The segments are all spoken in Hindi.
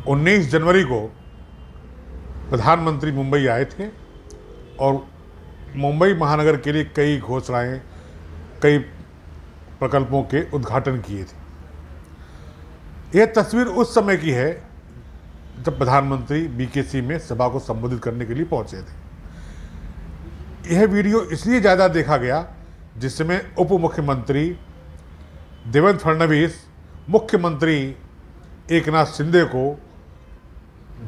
19 जनवरी को प्रधानमंत्री मुंबई आए थे और मुंबई महानगर के लिए कई घोषणाएं, कई प्रकल्पों के उद्घाटन किए थे। यह तस्वीर उस समय की है जब प्रधानमंत्री बीकेसी में सभा को संबोधित करने के लिए पहुंचे थे। यह वीडियो इसलिए ज़्यादा देखा गया जिसमें उप मुख्यमंत्री देवेंद्र फडणवीस मुख्यमंत्री एकनाथ शिंदे को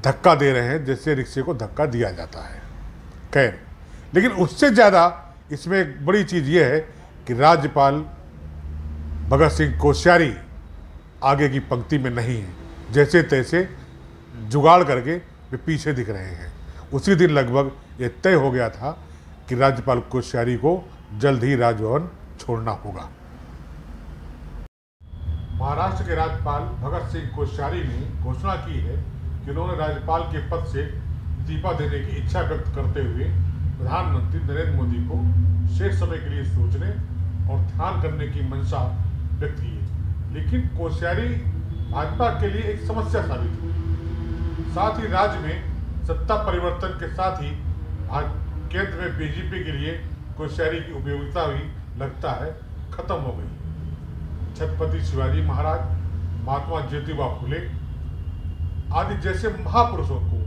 धक्का दे रहे हैं, जैसे रिक्शे को धक्का दिया जाता है। खैर, लेकिन उससे ज़्यादा इसमें एक बड़ी चीज़ यह है कि राज्यपाल भगत सिंह कोश्यारी आगे की पंक्ति में नहीं है, जैसे तैसे जुगाड़ करके वे पीछे दिख रहे हैं। उसी दिन लगभग ये तय हो गया था कि राज्यपाल कोश्यारी को जल्द ही राजभवन छोड़ना होगा। महाराष्ट्र के राज्यपाल भगत सिंह कोश्यारी ने घोषणा की है कि उन्होंने राज्यपाल के पद से इस्तीफा देने की इच्छा व्यक्त करते हुए प्रधानमंत्री नरेंद्र मोदी को शेष समय के लिए सोचने और ध्यान करने की मंशा व्यक्त की है। लेकिन कोश्यारी भाजपा के लिए एक समस्या साबित हुई। साथ ही राज्य में सत्ता परिवर्तन के साथ ही केंद्र में बीजेपी के लिए कोश्यारी की उपयोगिता भी लगता है खत्म हो गई। छत्रपति शिवाजी महाराज, महात्मा ज्योतिबा फुले आदि जैसे महापुरुषों को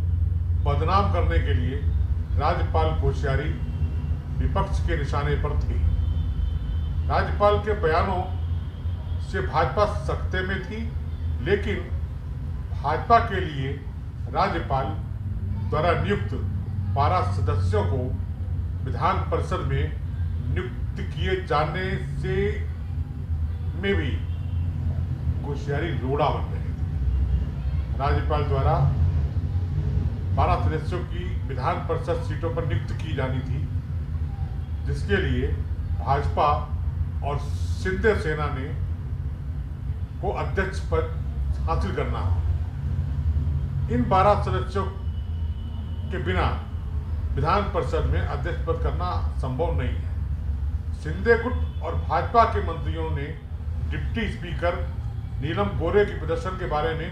बदनाम करने के लिए राज्यपाल कोश्यारी विपक्ष के निशाने पर थे। राज्यपाल के बयानों से भाजपा सख्ते में थी, लेकिन भाजपा के लिए राज्यपाल द्वारा नियुक्त 12 सदस्यों को विधान परिषद में नियुक्त किए जाने से में भी कोश्यारी रोड़ा बन रहे थे। राज्यपाल द्वारा 12 सदस्यों की विधान परिषद सीटों पर नियुक्त की जानी थी, जिसके लिए भाजपा और शिंदे सेना ने को अध्यक्ष पद हासिल करना है। इन 12 सदस्यों के बिना विधान परिषद में अध्यक्ष पद करना संभव नहीं है। शिंदे गुट और भाजपा के मंत्रियों ने डिप्टी स्पीकर नीलम गोरे के प्रदर्शन के बारे में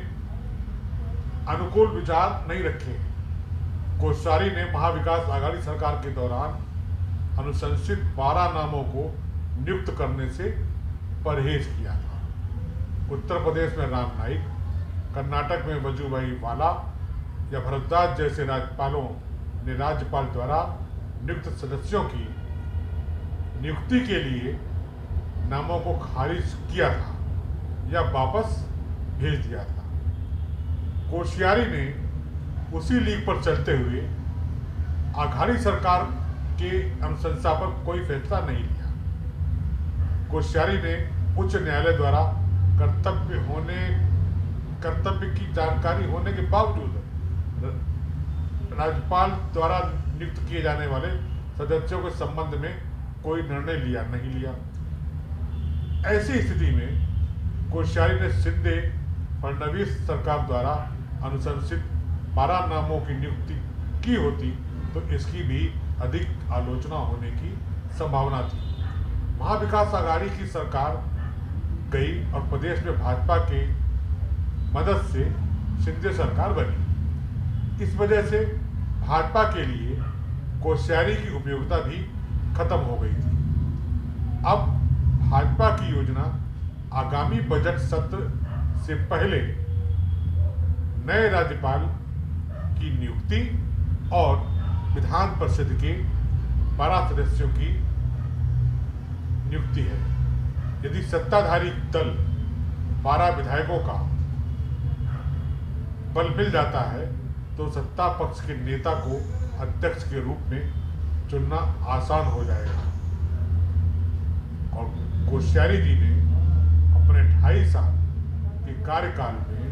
अनुकूल विचार नहीं रखे। कोश्यारी ने महाविकास आघाड़ी सरकार के दौरान अनुशंसित 12 नामों को नियुक्त करने से परहेज किया था। उत्तर प्रदेश में राम नाईक, कर्नाटक में वजुभाई वाला या भरद्वाज जैसे राज्यपालों ने राज्यपाल द्वारा नियुक्त सदस्यों की नियुक्ति के लिए नामों को खारिज किया था या वापस भेज दिया था। कोश्यारी ने उसी लीग पर चलते हुए आघाड़ी सरकार के अनुशंसा पर कोई फैसला नहीं लिया। कोश्यारी ने उच्च न्यायालय द्वारा कर्तव्य की जानकारी होने के बावजूद राज्यपाल द्वारा नियुक्त किए जाने वाले सदस्यों के संबंध में कोई निर्णय नहीं लिया। ऐसी स्थिति में कोश्यारी ने शिंदे फडणवीस सरकार द्वारा अनुशंसित 12 नामों की नियुक्ति की होती तो इसकी भी अधिक आलोचना होने की संभावना थी। महाविकास आघाड़ी की सरकार गई और प्रदेश में भाजपा के मदद से शिंदे सरकार बनी। इस वजह से भाजपा के लिए कोश्यारी की उपयोगिता भी खत्म हो गई थी। अब भाजपा की योजना आगामी बजट सत्र से पहले नए राज्यपाल की नियुक्ति और विधान परिषद के 12 सदस्यों की नियुक्ति है। यदि सत्ताधारी दल 12 विधायकों का बल मिल जाता है तो सत्ता पक्ष के नेता को अध्यक्ष के रूप में चुनना आसान हो जाएगा। और कोश्यारी जी ने अपने 2.5 साल के कार्यकाल में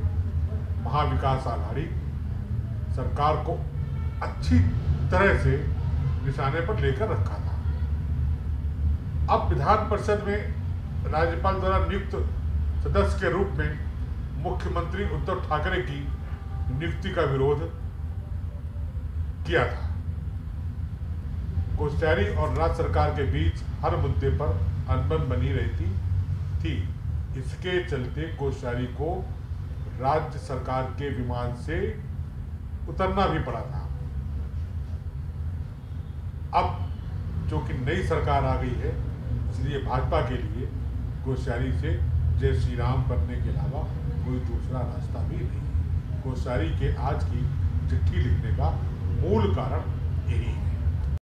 महाविकास आघाड़ी सरकार को अच्छी तरह से निशाने पर लेकर रखा था। अब विधान परिषद में राज्यपाल द्वारा नियुक्त सदस्य के रूप में मुख्यमंत्री उद्धव ठाकरे की नियुक्ति का विरोध किया था। कोश्यारी और राज्य सरकार के बीच हर मुद्दे पर अनबन बनी रहती थी। इसके चलते कोश्यारी को राज्य सरकार के विमान से उतरना भी पड़ा था। अब चूंकि नई सरकार आ गई है, इसलिए भाजपा के लिए कोश्यारी से जय श्री राम करने के अलावा कोई दूसरा रास्ता भी नहीं है। कोश्यारी के आज की चिट्ठी लिखने का मूल कारण यही है।